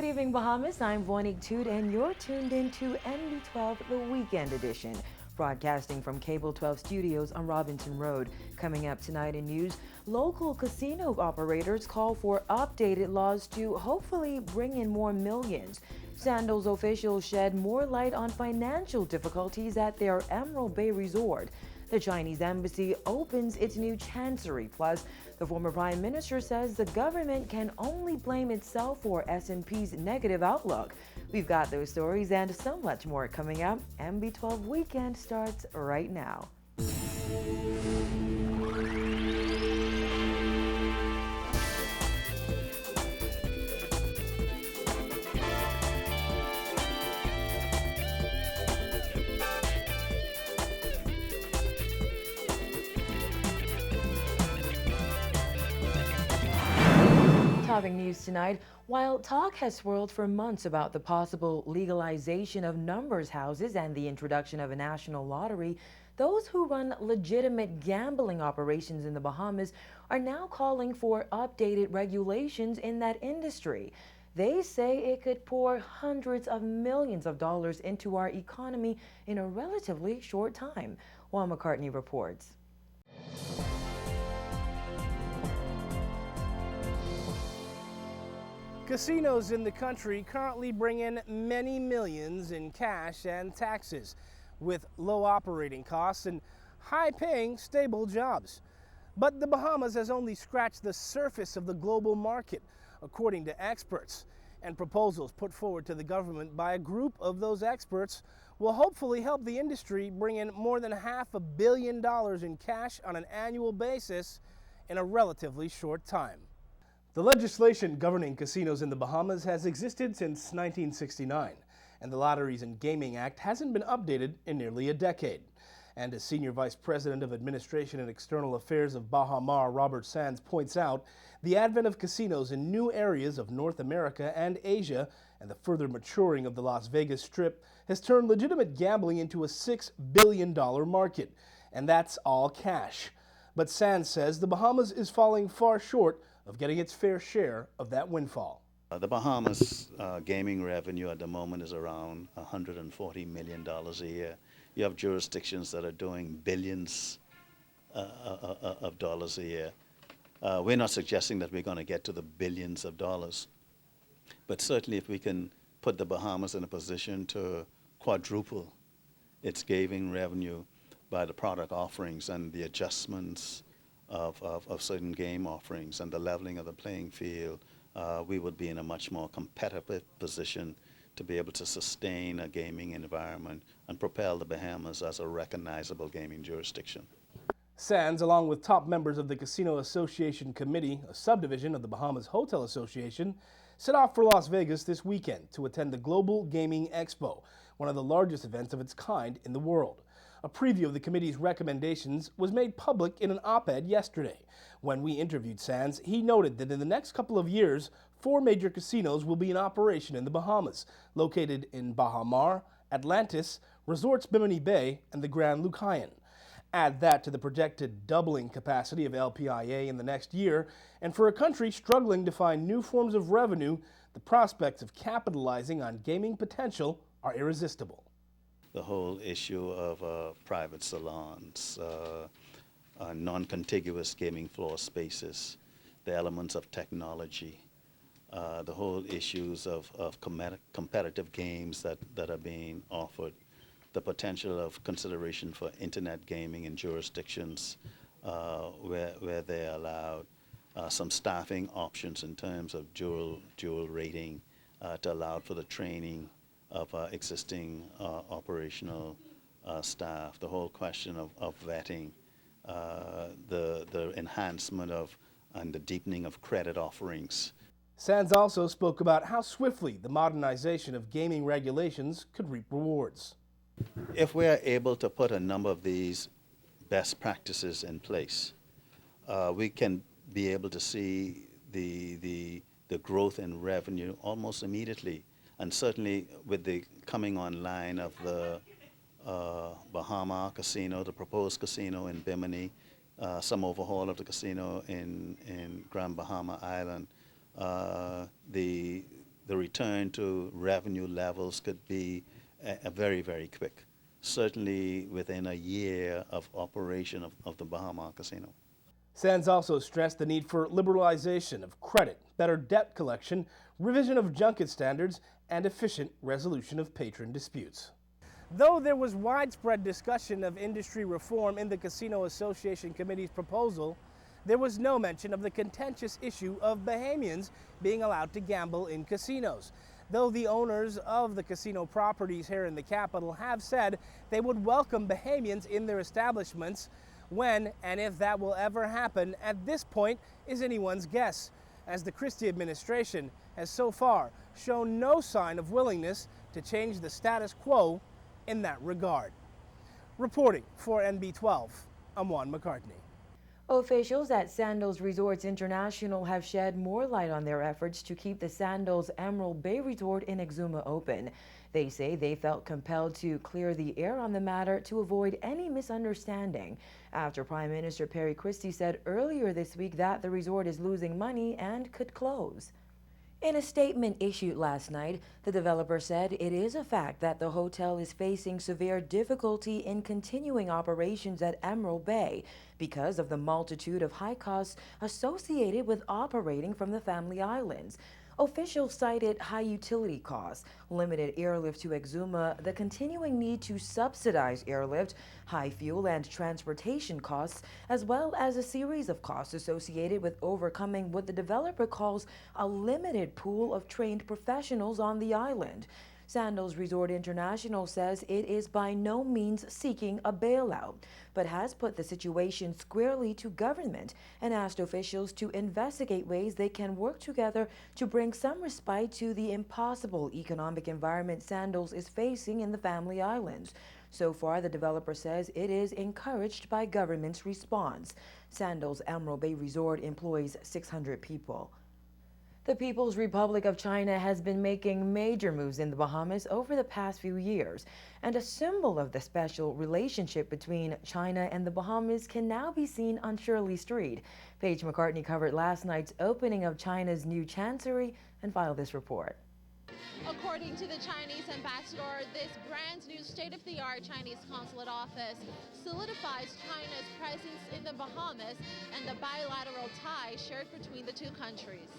Good evening, Bahamas. I'm Vonique Toot, and you're tuned into NB12, the Weekend Edition, broadcasting from Cable 12 Studios on Robinson Road. Coming up tonight in news, local casino operators call for updated laws to hopefully bring in more millions. Sandals officials shed more light on financial difficulties at their Emerald Bay resort. The Chinese embassy opens its new chancery. Plus, the former prime minister says the government can only blame itself for S&P's negative outlook. We've got those stories and so much more coming up. MB12 Weekend starts right now. Topping news tonight, while talk has swirled for months about the possible legalization of numbers houses and the introduction of a national lottery, those who run legitimate gambling operations in the Bahamas are now calling for updated regulations in that industry. They say it could pour hundreds of millions of dollars into our economy in a relatively short time. Juan McCartney reports. Casinos in the country currently bring in many millions in cash and taxes, with low operating costs and high-paying, stable jobs. But the Bahamas has only scratched the surface of the global market, according to experts. And proposals put forward to the government by a group of those experts will hopefully help the industry bring in more than $500 million in cash on an annual basis in a relatively short time. The legislation governing casinos in the Bahamas has existed since 1969, and the Lotteries and Gaming Act hasn't been updated in nearly a decade. And as Senior Vice President of Administration and External Affairs of Baha Mar, Robert Sands, points out, the advent of casinos in new areas of North America and Asia and the further maturing of the Las Vegas Strip has turned legitimate gambling into a $6 billion market, and that's all cash. But Sands says the Bahamas is falling far short of getting its fair share of that windfall. The Bahamas gaming revenue at the moment is around $140 million a year. You have jurisdictions that are doing billions of dollars a year. We're not suggesting that we're going to get to the billions of dollars, but certainly if we can put the Bahamas in a position to quadruple its gaming revenue by the product offerings and the adjustments of certain game offerings and the leveling of the playing field, we would be in a much more competitive position to be able to sustain a gaming environment and propel the Bahamas as a recognizable gaming jurisdiction. Sands, along with top members of the Casino Association Committee, a subdivision of the Bahamas Hotel Association, set off for Las Vegas this weekend to attend the Global Gaming Expo, one of the largest events of its kind in the world. A preview of the committee's recommendations was made public in an op-ed yesterday. When we interviewed Sands, he noted that in the next couple of years, 4 major casinos will be in operation in the Bahamas, located in Baha Mar, Atlantis, Resorts Bimini Bay, and the Grand Lucayan. Add that to the projected doubling capacity of LPIA in the next year, and for a country struggling to find new forms of revenue, the prospects of capitalizing on gaming potential are irresistible. The whole issue of private salons, non-contiguous gaming floor spaces, the elements of technology, the whole issues of competitive games that are being offered, the potential of consideration for internet gaming in jurisdictions where they are allowed, some staffing options in terms of dual rating to allow for the training of existing operational staff, the whole question of vetting, the enhancement of and the deepening of credit offerings. Sands also spoke about how swiftly the modernization of gaming regulations could reap rewards. If we are able to put a number of these best practices in place, we can be able to see the growth in revenue almost immediately. And certainly with the coming online of the Bahama Casino, the proposed casino in Bimini, some overhaul of the casino in Grand Bahama Island, the the return to revenue levels could be a very, very quick, certainly within a year of operation of the Bahama Casino. Sands also stressed the need for liberalization of credit, better debt collection, revision of junket standards, and efficient resolution of patron disputes. Though there was widespread discussion of industry reform in the Casino Association Committee's proposal, there was no mention of the contentious issue of Bahamians being allowed to gamble in casinos. Though the owners of the casino properties here in the capital have said they would welcome Bahamians in their establishments, when and if that will ever happen at this point is anyone's guess, as the Christie administration has so far shown no sign of willingness to change the status quo in that regard. Reporting for NB12, I'm Juan McCartney. Officials at Sandals Resorts International have shed more light on their efforts to keep the Sandals Emerald Bay Resort in Exuma open. They say they felt compelled to clear the air on the matter to avoid any misunderstanding after Prime Minister Perry Christie said earlier this week that the resort is losing money and could close. In a statement issued last night, the developer said it is a fact that the hotel is facing severe difficulty in continuing operations at Emerald Bay because of the multitude of high costs associated with operating from the Family Islands. Officials cited high utility costs, limited airlift to Exuma, the continuing need to subsidize airlift, high fuel and transportation costs, as well as a series of costs associated with overcoming what the developer calls a limited pool of trained professionals on the island. Sandals Resort International says it is by no means seeking a bailout, but has put the situation squarely to government and asked officials to investigate ways they can work together to bring some respite to the impossible economic environment Sandals is facing in the Family Islands. So far, the developer says it is encouraged by government's response. Sandals Emerald Bay Resort employs 600 people. The People's Republic of China has been making major moves in the Bahamas over the past few years, and a symbol of the special relationship between China and the Bahamas can now be seen on Shirley Street. Paige McCartney covered last night's opening of China's new chancery and filed this report. According to the Chinese ambassador, this brand new state-of-the-art Chinese consulate office solidifies China's presence in the Bahamas and the bilateral ties shared between the two countries.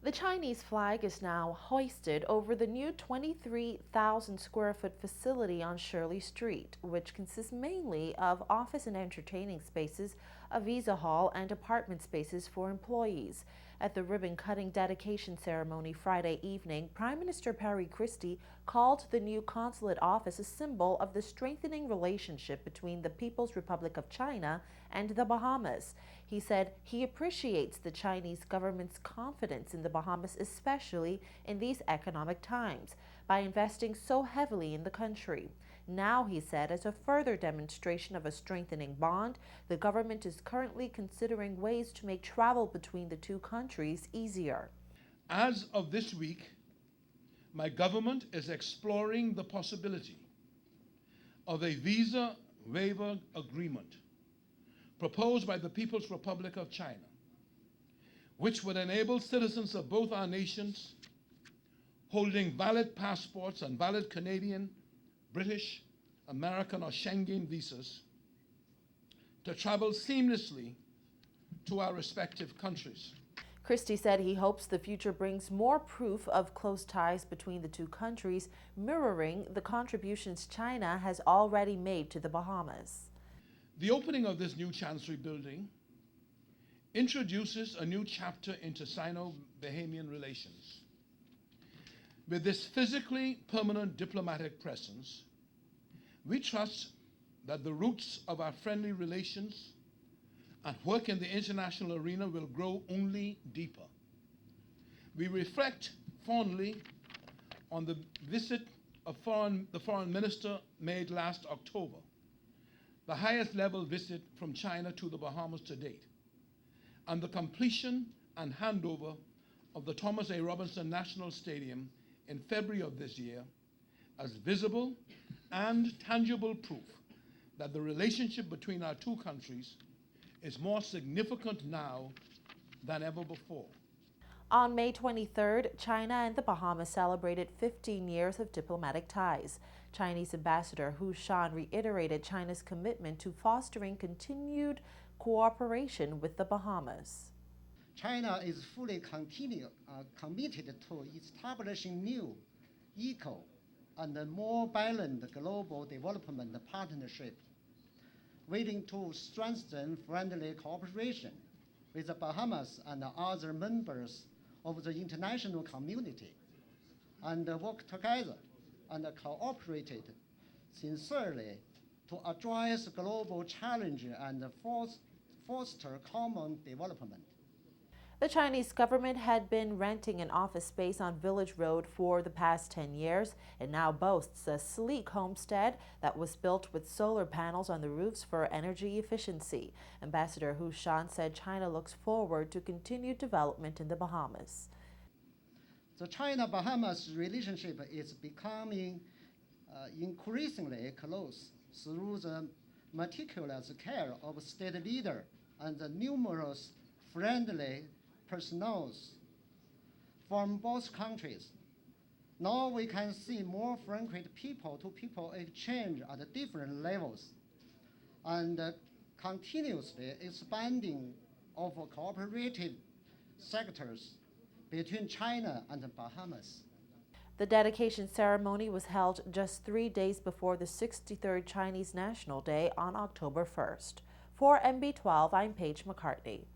The Chinese flag is now hoisted over the new 23,000 square foot facility on Shirley Street, which consists mainly of office and entertaining spaces, a visa hall, and apartment spaces for employees. At the ribbon-cutting dedication ceremony Friday evening, Prime Minister Perry Christie called the new consulate office a symbol of the strengthening relationship between the People's Republic of China and the Bahamas. He said he appreciates the Chinese government's confidence in the Bahamas, especially in these economic times, by investing so heavily in the country. Now, he said, as a further demonstration of a strengthening bond, the government is currently considering ways to make travel between the two countries easier. As of this week, my government is exploring the possibility of a visa waiver agreement proposed by the People's Republic of China, which would enable citizens of both our nations holding valid passports and valid Canadian, British, American, or Schengen visas to travel seamlessly to our respective countries. Christie said he hopes the future brings more proof of close ties between the two countries, mirroring the contributions China has already made to the Bahamas. The opening of this new Chancery building introduces a new chapter into Sino-Bahamian relations. With this physically permanent diplomatic presence, we trust that the roots of our friendly relations and work in the international arena will grow only deeper. We reflect fondly on the visit of the foreign minister made last October, the highest level visit from China to the Bahamas to date, and the completion and handover of the Thomas A. Robinson National Stadium in February of this year as visible and tangible proof that the relationship between our two countries is more significant now than ever before. On May 23rd, China and the Bahamas celebrated 15 years of diplomatic ties. Chinese Ambassador Hu Shan reiterated China's commitment to fostering continued cooperation with the Bahamas. China is fully committed to establishing new, equal, and more balanced global development partnership, willing to strengthen friendly cooperation with the Bahamas and other members of the international community, and work together and cooperate sincerely to address global challenges and foster common development. The Chinese government had been renting an office space on Village Road for the past 10 years. It now boasts a sleek homestead that was built with solar panels on the roofs for energy efficiency. Ambassador Hu Shan said China looks forward to continued development in the Bahamas. The China-Bahamas relationship is becoming increasingly close through the meticulous care of state leader and the numerous friendly personnel from both countries. Now we can see more frequent people-to-people exchange at different levels and continuously expanding of cooperative sectors between China and the Bahamas. The dedication ceremony was held just 3 days before the 63rd Chinese National Day on October 1st. For MB12, I'm Paige McCartney.